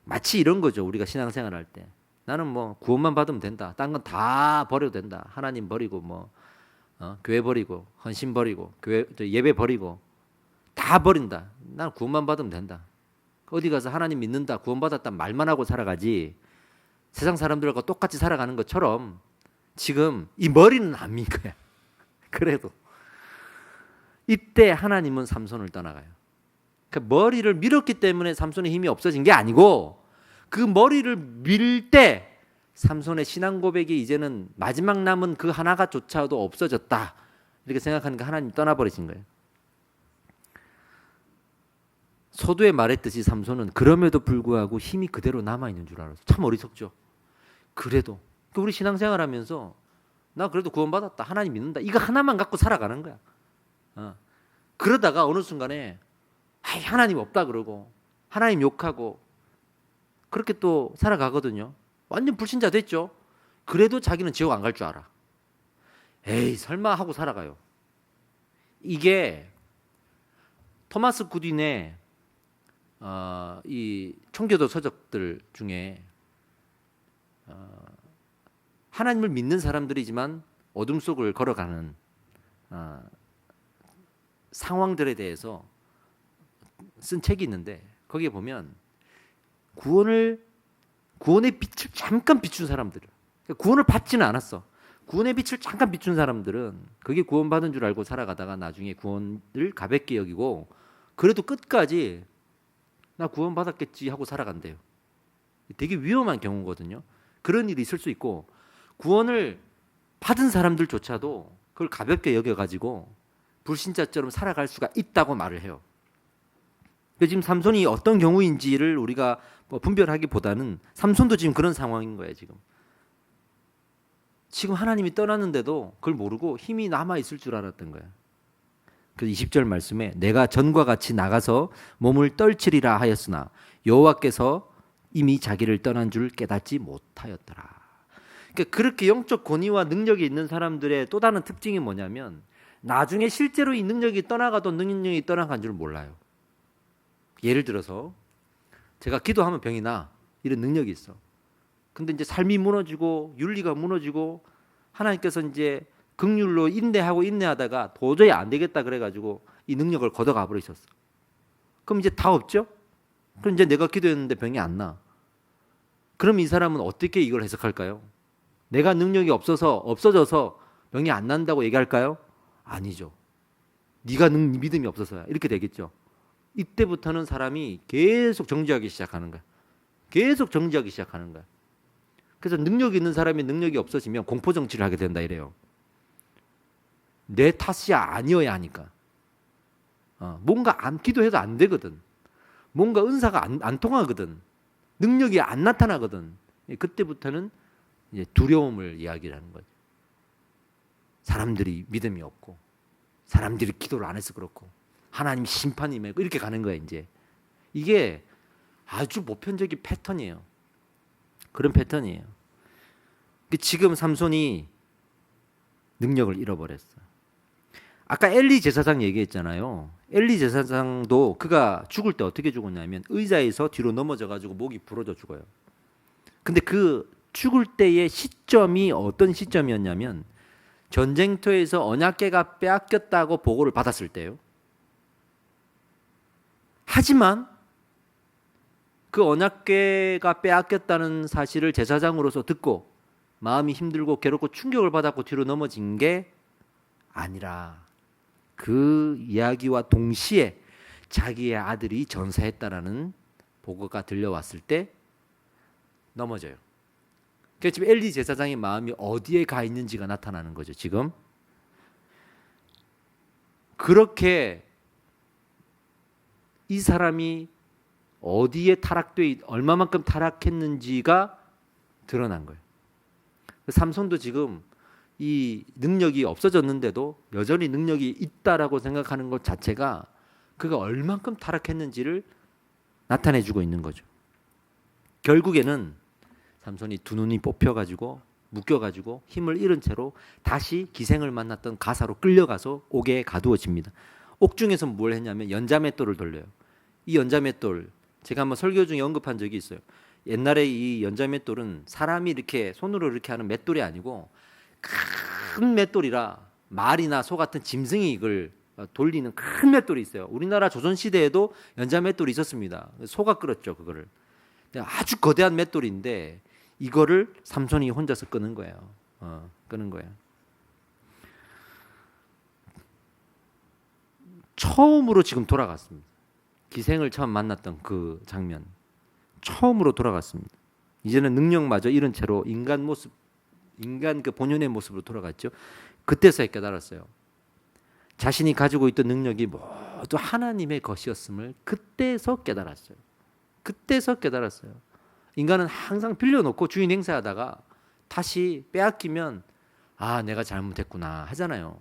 마치 이런 거죠. 우리가 신앙생활 할 때 나는 뭐 구원만 받으면 된다. 딴 건 다 버려도 된다. 하나님 버리고 뭐 교회 버리고 헌신 버리고 예배 버리고 다 버린다. 난 구원만 받으면 된다. 어디 가서 하나님 믿는다, 구원받았다 말만 하고 살아가지 세상 사람들과 똑같이 살아가는 것처럼 지금 이 머리는 안 민 거야. 그래도 이때 하나님은 삼손을 떠나가요. 그러니까 머리를 밀었기 때문에 삼손의 힘이 없어진 게 아니고 그 머리를 밀 때 삼손의 신앙 고백이 이제는 마지막 남은 그 하나가조차도 없어졌다. 이렇게 생각하니까 하나님 떠나버리신 거예요. 서두에 말했듯이 삼손은 그럼에도 불구하고 힘이 그대로 남아있는 줄 알았어. 참 어리석죠. 그래도 우리 신앙생활하면서 나 그래도 구원받았다. 하나님 믿는다. 이거 하나만 갖고 살아가는 거야. 그러다가 어느 순간에 하나님 없다 그러고 하나님 욕하고 그렇게 또 살아가거든요. 완전 불신자 됐죠. 그래도 자기는 지옥 안 갈 줄 알아. 에이 설마 하고 살아가요. 이게 토마스 굿윈의 이 청교도 서적들 중에 하나님을 믿는 사람들이지만 어둠 속을 걸어가는 상황들에 대해서 쓴 책이 있는데 거기에 보면 구원의 빛을 잠깐 비춘 사람들, 구원을 받지는 않았어. 구원의 빛을 잠깐 비춘 사람들은 그게 구원받은 줄 알고 살아가다가 나중에 구원을 가볍게 여기고 그래도 끝까지 나 구원받았겠지 하고 살아간대요. 되게 위험한 경우거든요. 그런 일이 있을 수 있고 구원을 받은 사람들조차도 그걸 가볍게 여겨가지고 불신자처럼 살아갈 수가 있다고 말을 해요. 지금 삼손이 어떤 경우인지를 우리가 분별하기보다는 삼손도 지금 그런 상황인 거예요. 지금 하나님이 떠났는데도 그걸 모르고 힘이 남아있을 줄 알았던 거예요. 그래서 20절 말씀에 내가 전과 같이 나가서 몸을 떨치리라 하였으나 여호와께서 이미 자기를 떠난 줄 깨닫지 못하였더라. 그러니까 그렇게 영적 권위와 능력이 있는 사람들의 또 다른 특징이 뭐냐면 나중에 실제로 이 능력이 떠나가도 능력이 떠나간 줄 몰라요. 예를 들어서 제가 기도하면 병이 나. 이런 능력이 있어. 근데 이제 삶이 무너지고 윤리가 무너지고 하나님께서 이제 긍휼로 인내하다가 도저히 안 되겠다 그래가지고 이 능력을 걷어가 버리셨어. 그럼 이제 다 없죠? 그럼 이제 내가 기도했는데 병이 안 나. 그럼 이 사람은 어떻게 이걸 해석할까요? 내가 능력이 없어져서 병이 안 난다고 얘기할까요? 아니죠. 네가 믿음이 없어서야. 이렇게 되겠죠. 이때부터는 사람이 계속 정지하기 시작하는 거야. 계속 정지하기 시작하는 거야. 그래서 능력이 있는 사람이 능력이 없어지면 공포정치를 하게 된다 이래요. 내 탓이 아니어야 하니까. 뭔가 기도해도 안 되거든. 뭔가 은사가 안 통하거든. 능력이 안 나타나거든. 그때부터는 이제 두려움을 이야기하는 거죠. 사람들이 믿음이 없고 사람들이 기도를 안 해서 그렇고 하나님 심판이 임하고 이렇게 가는 거야 이제. 이게 아주 보편적인 패턴이에요. 그런 패턴이에요. 지금 삼손이 능력을 잃어버렸어. 아까 엘리 제사장 얘기했잖아요. 엘리 제사장도 그가 죽을 때 어떻게 죽었냐면 의자에서 뒤로 넘어져가지고 목이 부러져 죽어요. 근데 그 죽을 때의 시점이 어떤 시점이었냐면 전쟁터에서 언약궤가 빼앗겼다고 보고를 받았을 때요. 하지만 그 언약궤가 빼앗겼다는 사실을 제사장으로서 듣고 마음이 힘들고 괴롭고 충격을 받았고 뒤로 넘어진 게 아니라 그 이야기와 동시에 자기의 아들이 전사했다라는 보고가 들려왔을 때 넘어져요. 그래서 지금 엘리 제사장의 마음이 어디에 가 있는지가 나타나는 거죠. 지금 그렇게 이 사람이 어디에 얼마만큼 타락했는지가 드러난 거예요. 삼손도 지금 이 능력이 없어졌는데도 여전히 능력이 있다라고 생각하는 것 자체가 그가 얼만큼 타락했는지를 나타내주고 있는 거죠. 결국에는 삼손이 두 눈이 뽑혀가지고 묶여가지고 힘을 잃은 채로 다시 기생을 만났던 가사로 끌려가서 옥에 가두어집니다. 옥중에서 뭘 했냐면 연자맷돌을 돌려요. 이 연자맷돌 제가 한번 설교 중에 언급한 적이 있어요. 옛날에 이 연자맷돌은 사람이 이렇게 손으로 이렇게 하는 맷돌이 아니고 큰 맷돌이라 말이나 소 같은 짐승이 이걸 돌리는 큰 맷돌이 있어요. 우리나라 조선시대에도 연자맷돌이 있었습니다. 소가 끌었죠 그거를. 아주 거대한 맷돌인데 이거를 삼손이 혼자서 끄는 거예요. 끄는 거예요. 처음으로 지금 돌아갔습니다. 기생을 처음 만났던 그 장면. 처음으로 돌아갔습니다. 이제는 능력마저 잃은 채로 인간 그 본연의 모습으로 돌아갔죠. 그때서야 깨달았어요. 자신이 가지고 있던 능력이 모두 하나님의 것이었음을 그때서 깨달았어요. 인간은 항상 빌려놓고 주인 행세하다가 다시 빼앗기면 아 내가 잘못했구나 하잖아요.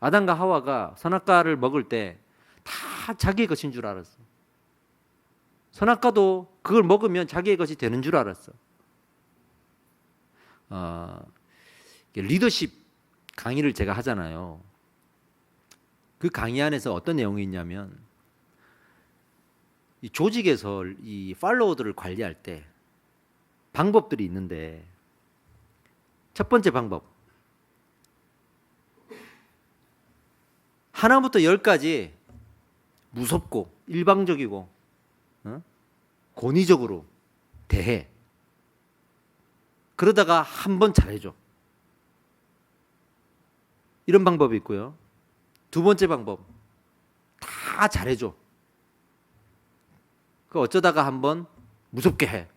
아담과 하와가 선악과를 먹을 때 다 자기의 것인 줄 알았어. 선악과도 그걸 먹으면 자기의 것이 되는 줄 알았어. 리더십 강의를 제가 하잖아요. 그 강의 안에서 어떤 내용이 있냐면 이 조직에서 이 팔로워들을 관리할 때 방법들이 있는데 첫 번째 방법 하나부터 10까지 무섭고 일방적이고 권위적으로 대해. 그러다가 한 번 잘해줘. 이런 방법이 있고요. 두 번째 방법 다 잘해줘. 그 어쩌다가 한 번 무섭게 해.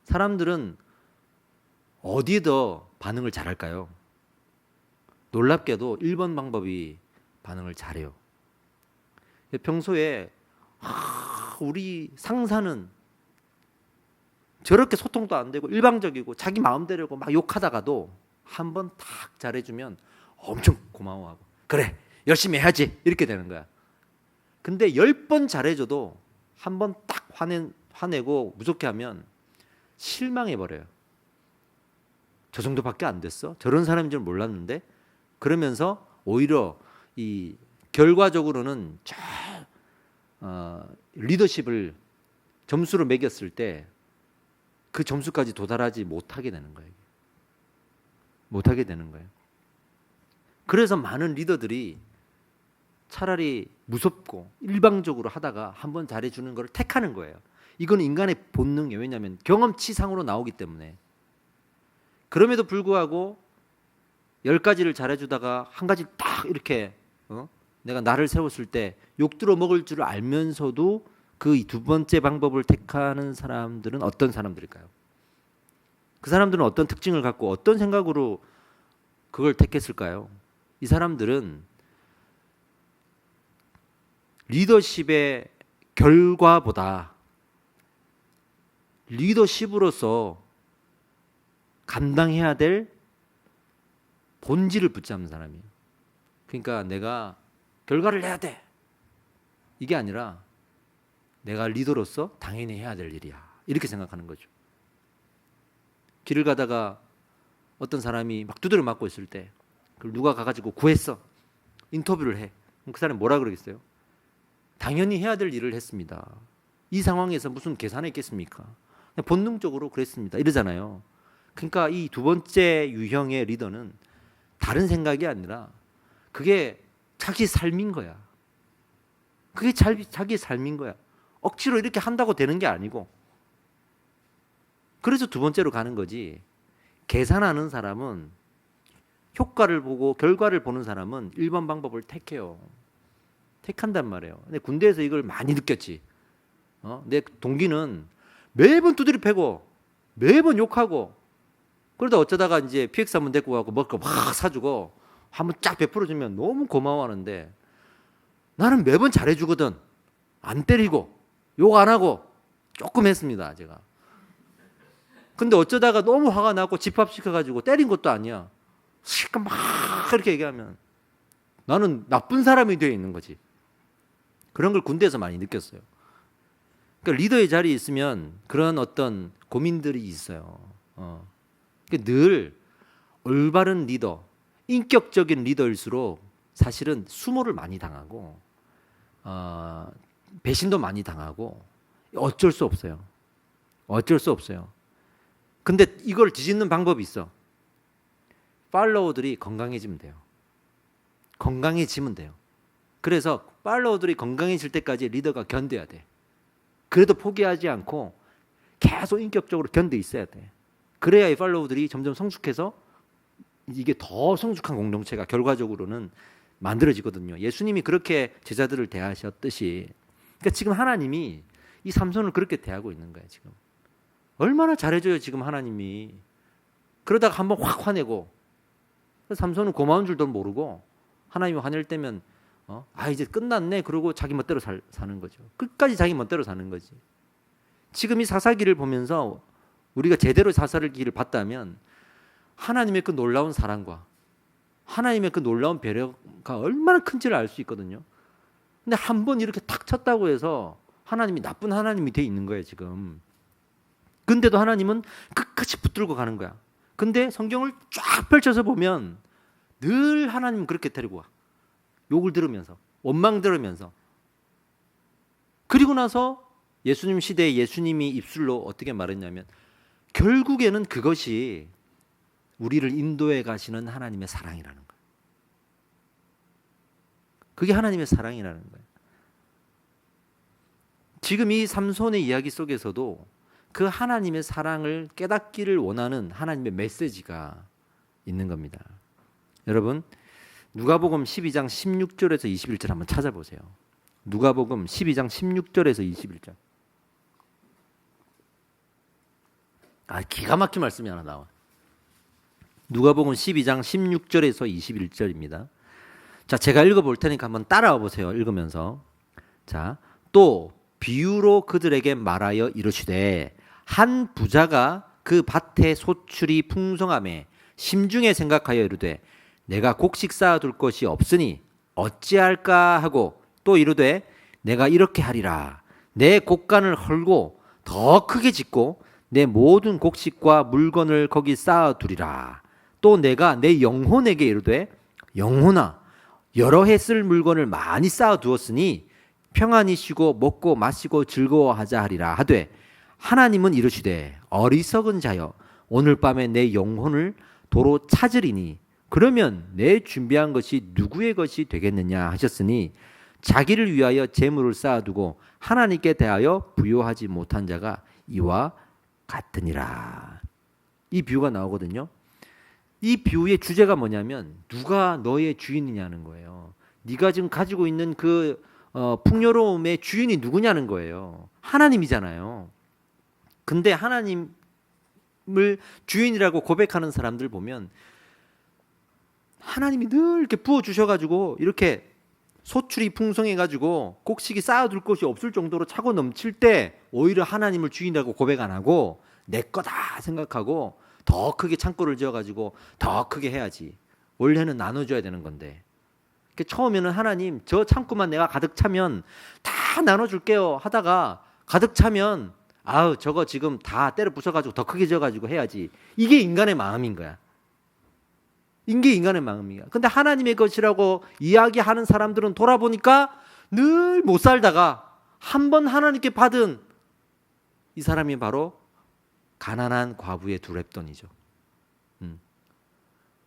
사람들은 어디에 더 반응을 잘할까요? 놀랍게도 1번 방법이 반응을 잘해요. 평소에 우리 상사는 저렇게 소통도 안 되고 일방적이고 자기 마음대로고 막 욕하다가도 한 번 탁 잘해주면 엄청 고마워하고 그래 열심히 해야지 이렇게 되는 거야. 근데 10번 잘해줘도 한 번 딱 화내고 무섭게 하면 실망해버려요. 저 정도밖에 안 됐어? 저런 사람인 줄 몰랐는데? 그러면서 오히려 이 결과적으로는 리더십을 점수로 매겼을 때 그 점수까지 도달하지 못하게 되는 거예요. 그래서 많은 리더들이 차라리 무섭고 일방적으로 하다가 한번 잘해주는 걸 택하는 거예요. 이건 인간의 본능이에요. 왜냐하면 경험치상으로 나오기 때문에. 그럼에도 불구하고 10가지를 잘해주다가 한 가지 딱 이렇게 내가 나를 세웠을 때 욕들어 먹을 줄 알면서도 그 두 번째 방법을 택하는 사람들은 어떤 사람들일까요? 그 사람들은 어떤 특징을 갖고 어떤 생각으로 그걸 택했을까요? 이 사람들은 리더십의 결과보다 리더십으로서 감당해야 될 본질을 붙잡는 사람이에요. 그러니까 내가 결과를 내야 돼. 이게 아니라 내가 리더로서 당연히 해야 될 일이야. 이렇게 생각하는 거죠. 길을 가다가 어떤 사람이 막 두드려 맞고 있을 때 그걸 누가 가가지고 구했어. 인터뷰를 해. 그럼 그 사람이 뭐라 그러겠어요? 당연히 해야 될 일을 했습니다. 이 상황에서 무슨 계산이 있겠습니까? 그냥 본능적으로 그랬습니다. 이러잖아요. 그러니까 이 두 번째 유형의 리더는 다른 생각이 아니라 그게 자기 삶인 거야. 그게 자기의 삶인 거야. 억지로 이렇게 한다고 되는 게 아니고. 그래서 두 번째로 가는 거지. 계산하는 사람은, 효과를 보고 결과를 보는 사람은 1번 방법을 택해요. 택한단 말이에요. 근데 군대에서 이걸 많이 느꼈지. 내 동기는 매번 두드려 패고 매번 욕하고, 그러다 어쩌다가 이제 PX 한번 데리고 가고 먹을 거 막 사주고 한번 쫙 베풀어주면 너무 고마워하는데, 나는 매번 잘해주거든. 안 때리고 욕 안 하고 조금 했습니다, 제가. 근데 어쩌다가 너무 화가 나고 집합시켜가지고 때린 것도 아니야. 실컷 막 그렇게 얘기하면 나는 나쁜 사람이 되어 있는 거지. 그런 걸 군대에서 많이 느꼈어요. 그러니까 리더의 자리에 있으면 그런 어떤 고민들이 있어요. 늘 올바른 리더, 인격적인 리더일수록 사실은 수모를 많이 당하고 배신도 많이 당하고 어쩔 수 없어요. 어쩔 수 없어요. 근데 이걸 뒤집는 방법이 있어. 팔로워들이 건강해지면 돼요. 건강해지면 돼요. 그래서 팔로워들이 건강해질 때까지 리더가 견뎌야 돼. 그래도 포기하지 않고 계속 인격적으로 견뎌 있어야 돼. 그래야 이 팔로워들이 점점 성숙해서 이게 더 성숙한 공동체가 결과적으로는 만들어지거든요. 예수님이 그렇게 제자들을 대하셨듯이. 그러니까 지금 하나님이 이 삼손을 그렇게 대하고 있는 거예요. 지금 얼마나 잘해줘요 지금 하나님이. 그러다가 한번 확 화내고, 삼손은 고마운 줄도 모르고 하나님이 화낼 때면 이제 끝났네 그러고 자기 멋대로 사는 거죠. 끝까지 자기 멋대로 사는 거지. 지금 이 사사기를 보면서 우리가 제대로 사사기를 봤다면 하나님의 그 놀라운 사랑과 하나님의 그 놀라운 배려가 얼마나 큰지를 알 수 있거든요. 근데 한 번 이렇게 탁 쳤다고 해서 하나님이 나쁜 하나님이 돼 있는 거예요 지금. 근데도 하나님은 끝까지 붙들고 가는 거야. 근데 성경을 쫙 펼쳐서 보면 늘 하나님은 그렇게 데리고 와. 욕을 들으면서, 원망 들으면서. 그리고 나서 예수님 시대에 예수님이 입술로 어떻게 말했냐면, 결국에는 그것이 우리를 인도해 가시는 하나님의 사랑이라는 거예요. 그게 하나님의 사랑이라는 거예요. 지금 이 삼손의 이야기 속에서도 그 하나님의 사랑을 깨닫기를 원하는 하나님의 메시지가 있는 겁니다. 여러분, 누가복음 12장 16절에서 21절 한번 찾아보세요. 누가복음 12장 16절에서 21절. 기가 막힌 말씀이 하나 나와. 누가복음 12장 16절에서 21절입니다. 자, 제가 읽어볼 테니까 한번 따라와 보세요. 읽으면서. 자, 또 비유로 그들에게 말하여 이르시되, 한 부자가 그 밭에 소출이 풍성함에 심중에 생각하여 이르되, 내가 곡식 쌓아둘 것이 없으니 어찌할까 하고, 또 이르되 내가 이렇게 하리라. 내 곡간을 헐고 더 크게 짓고 내 모든 곡식과 물건을 거기 쌓아두리라. 또 내가 내 영혼에게 이르되, 영혼아, 여러 해 쓸 물건을 많이 쌓아두었으니 평안히 쉬고 먹고 마시고 즐거워하자 하리라 하되, 하나님은 이르시되, 어리석은 자여, 오늘 밤에 내 영혼을 도로 찾으리니 그러면 내 준비한 것이 누구의 것이 되겠느냐 하셨으니, 자기를 위하여 재물을 쌓아두고 하나님께 대하여 부요하지 못한 자가 이와 같으니라. 이 비유가 나오거든요. 이 비유의 주제가 뭐냐면, 누가 너의 주인이냐는 거예요. 네가 지금 가지고 있는 그 풍요로움의 주인이 누구냐는 거예요. 하나님이잖아요. 근데 하나님을 주인이라고 고백하는 사람들 보면 하나님이 늘 이렇게 부어주셔가지고 이렇게 소출이 풍성해가지고 곡식이 쌓아둘 곳이 없을 정도로 차고 넘칠 때 오히려 하나님을 주인이라고 고백 안 하고 내 거다 생각하고 더 크게 창고를 지어가지고 더 크게 해야지. 원래는 나눠줘야 되는 건데, 처음에는 하나님 저 창고만 내가 가득 차면 다 나눠줄게요 하다가 가득 차면 저거 지금 다 때려 부숴가지고 더 크게 지어가지고 해야지. 이게 인간의 마음인 거야. 이게 인간의 마음이야. 근데 하나님의 것이라고 이야기하는 사람들은 돌아보니까 늘 못 살다가 한 번 하나님께 받은 이 사람이 바로 가난한 과부의 두 렙돈이죠.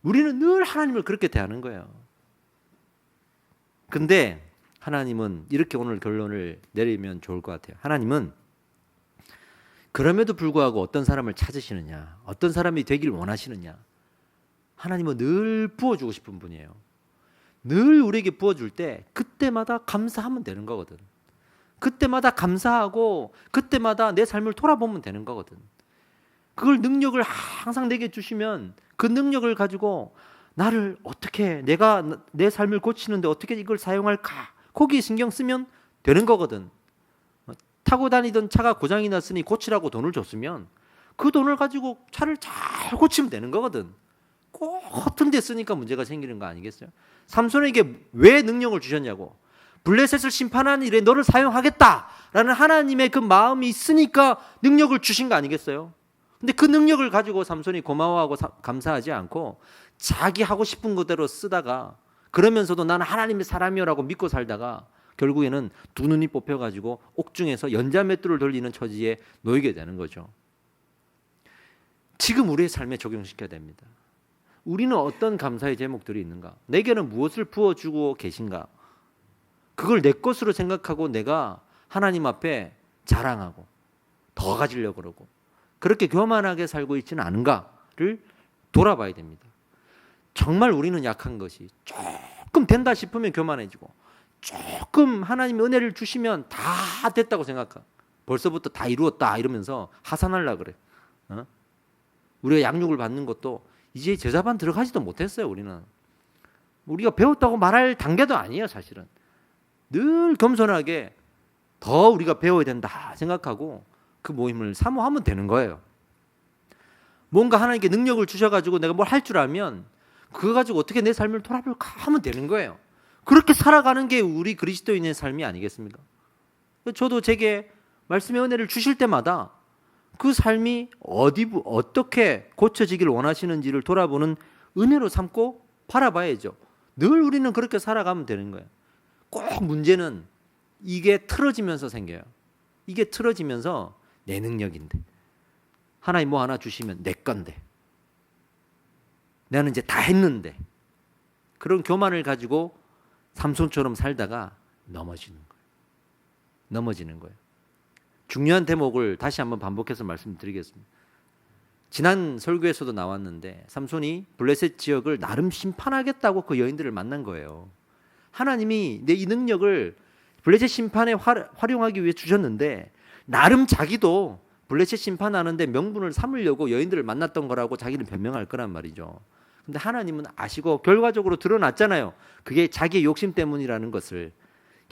우리는 늘 하나님을 그렇게 대하는 거예요. 근데 하나님은 이렇게 오늘 결론을 내리면 좋을 것 같아요. 하나님은 그럼에도 불구하고 어떤 사람을 찾으시느냐, 어떤 사람이 되길 원하시느냐, 하나님은 늘 부어주고 싶은 분이에요. 늘 우리에게 부어줄 때 그때마다 감사하면 되는 거거든. 그때마다 감사하고 그때마다 내 삶을 돌아보면 되는 거거든. 그걸 능력을 항상 내게 주시면 그 능력을 가지고 나를 어떻게, 내가 내 삶을 고치는데 어떻게 이걸 사용할까, 거기에 신경 쓰면 되는 거거든. 타고 다니던 차가 고장이 났으니 고치라고 돈을 줬으면 그 돈을 가지고 차를 잘 고치면 되는 거거든. 꼭 허튼 데 쓰니까 문제가 생기는 거 아니겠어요? 삼손에게 왜 능력을 주셨냐고. 블레셋을 심판하는 일에 너를 사용하겠다라는 하나님의 그 마음이 있으니까 능력을 주신 거 아니겠어요? 근데 그 능력을 가지고 삼손이 고마워하고 감사하지 않고 자기 하고 싶은 그대로 쓰다가, 그러면서도 나는 하나님의 사람이라고 믿고 살다가 결국에는 두 눈이 뽑혀가지고 옥중에서 연자맷돌을 돌리는 처지에 놓이게 되는 거죠. 지금 우리의 삶에 적용시켜야 됩니다. 우리는 어떤 감사의 제목들이 있는가? 내게는 무엇을 부어주고 계신가? 그걸 내 것으로 생각하고 내가 하나님 앞에 자랑하고 더 가지려고 그러고 그렇게 교만하게 살고 있지는 않은가를 돌아봐야 됩니다. 정말 우리는 약한 것이 조금 된다 싶으면 교만해지고, 조금 하나님의 은혜를 주시면 다 됐다고 생각하고 벌써부터 다 이루었다 이러면서 하산하려고 그래. 우리가 양육을 받는 것도 이제 제자반 들어가지도 못했어요. 우리가 배웠다고 말할 단계도 아니에요. 사실은 늘 겸손하게 더 우리가 배워야 된다 생각하고 그 모임을 사모하면 되는 거예요. 뭔가 하나님께 능력을 주셔가지고 내가 뭘 할 줄 알면 그거 가지고 어떻게 내 삶을 돌아볼까 하면 되는 거예요. 그렇게 살아가는 게 우리 그리스도인의 삶이 아니겠습니까? 저도 제게 말씀의 은혜를 주실 때마다 그 삶이 어떻게 고쳐지길 원하시는지를 돌아보는 은혜로 삼고 바라봐야죠. 늘 우리는 그렇게 살아가면 되는 거예요. 꼭 문제는 이게 틀어지면서 생겨요. 이게 틀어지면서 내 능력인데, 하나님 뭐 하나 주시면 내 건데, 나는 이제 다 했는데, 그런 교만을 가지고 삼손처럼 살다가 넘어지는 거예요. 중요한 대목을 다시 한번 반복해서 말씀드리겠습니다. 지난 설교에서도 나왔는데 삼손이 블레셋 지역을 나름 심판하겠다고 그 여인들을 만난 거예요. 하나님이 내 이 능력을 블레셋 심판에 활용하기 위해 주셨는데 나름 자기도 블레셋 심판하는데 명분을 삼으려고 여인들을 만났던 거라고 자기는 변명할 거란 말이죠. 근데 하나님은 아시고 결과적으로 드러났잖아요. 그게 자기의 욕심 때문이라는 것을.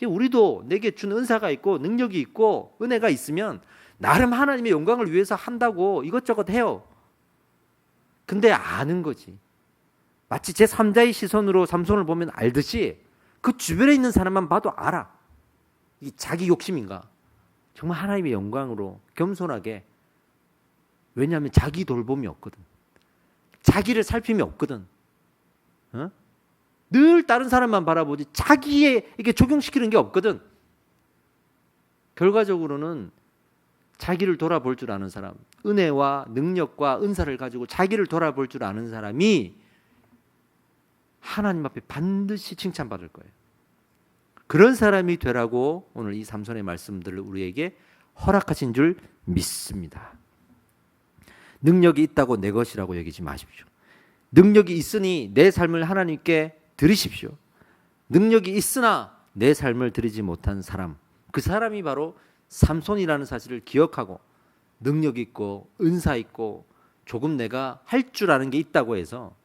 우리도 내게 준 은사가 있고 능력이 있고 은혜가 있으면 나름 하나님의 영광을 위해서 한다고 이것저것 해요. 근데 아는 거지. 마치 제3자의 시선으로 삼손을 보면 알듯이 그 주변에 있는 사람만 봐도 알아. 이게 자기 욕심인가? 정말 하나님의 영광으로 겸손하게. 왜냐하면 자기 돌봄이 없거든. 자기를 살핌이 없거든. 늘 다른 사람만 바라보지 자기에게 적용시키는 게 없거든. 결과적으로는 자기를 돌아볼 줄 아는 사람, 은혜와 능력과 은사를 가지고 자기를 돌아볼 줄 아는 사람이 하나님 앞에 반드시 칭찬받을 거예요. 그런 사람이 되라고 오늘 이 삼손의 말씀들을 우리에게 허락하신 줄 믿습니다. 능력이 있다고 내 것이라고 여기지 마십시오. 능력이 있으니 내 삶을 하나님께 드리십시오. 능력이 있으나 내 삶을 드리지 못한 사람, 그 사람이 바로 삼손이라는 사실을 기억하고 능력 있고 은사 있고 조금 내가 할 줄 아는 게 있다고 해서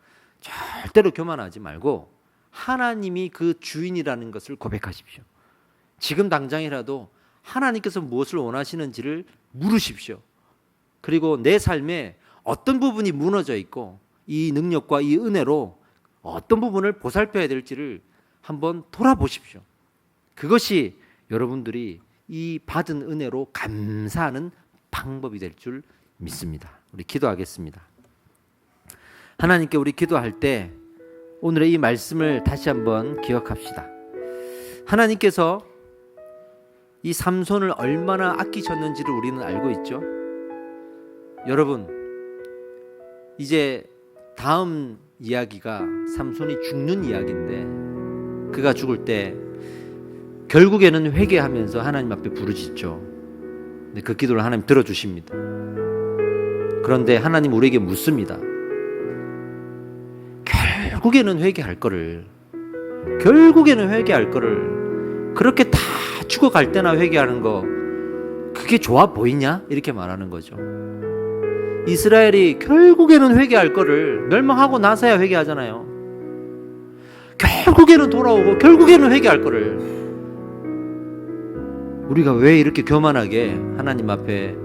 절대로 교만하지 말고 하나님이 그 주인이라는 것을 고백하십시오. 지금 당장이라도 하나님께서 무엇을 원하시는지를 물으십시오. 그리고 내 삶에 어떤 부분이 무너져 있고 이 능력과 이 은혜로 어떤 부분을 보살펴야 될지를 한번 돌아보십시오. 그것이 여러분들이 이 받은 은혜로 감사하는 방법이 될 줄 믿습니다. 우리 기도하겠습니다. 하나님께 우리 기도할 때 오늘의 이 말씀을 다시 한번 기억합시다. 하나님께서 이 삼손을 얼마나 아끼셨는지를 우리는 알고 있죠. 여러분, 이제 다음 이야기가 삼손이 죽는 이야기인데, 그가 죽을 때 결국에는 회개하면서 하나님 앞에 부르짖죠. 근데 그 기도를 하나님 들어주십니다. 그런데 하나님 우리에게 묻습니다. 결국에는 회개할 거를 그렇게 다 죽어갈 때나 회개하는 거 그게 좋아 보이냐? 이렇게 말하는 거죠. 이스라엘이 결국에는 회개할 거를 멸망하고 나서야 회개하잖아요. 결국에는 돌아오고 결국에는 회개할 거를 우리가 왜 이렇게 교만하게 하나님 앞에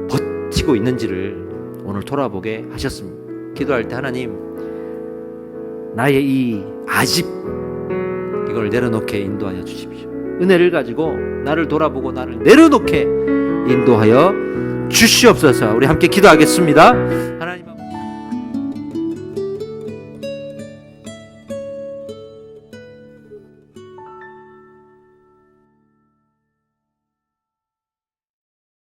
버티고 있는지를 오늘 돌아보게 하셨습니다. 기도할 때 하나님, 나의 이 아집 이걸 내려놓게 인도하여 주십시오. 은혜를 가지고 나를 돌아보고 나를 내려놓게 인도하여 주시옵소서. 우리 함께 기도하겠습니다. 하나님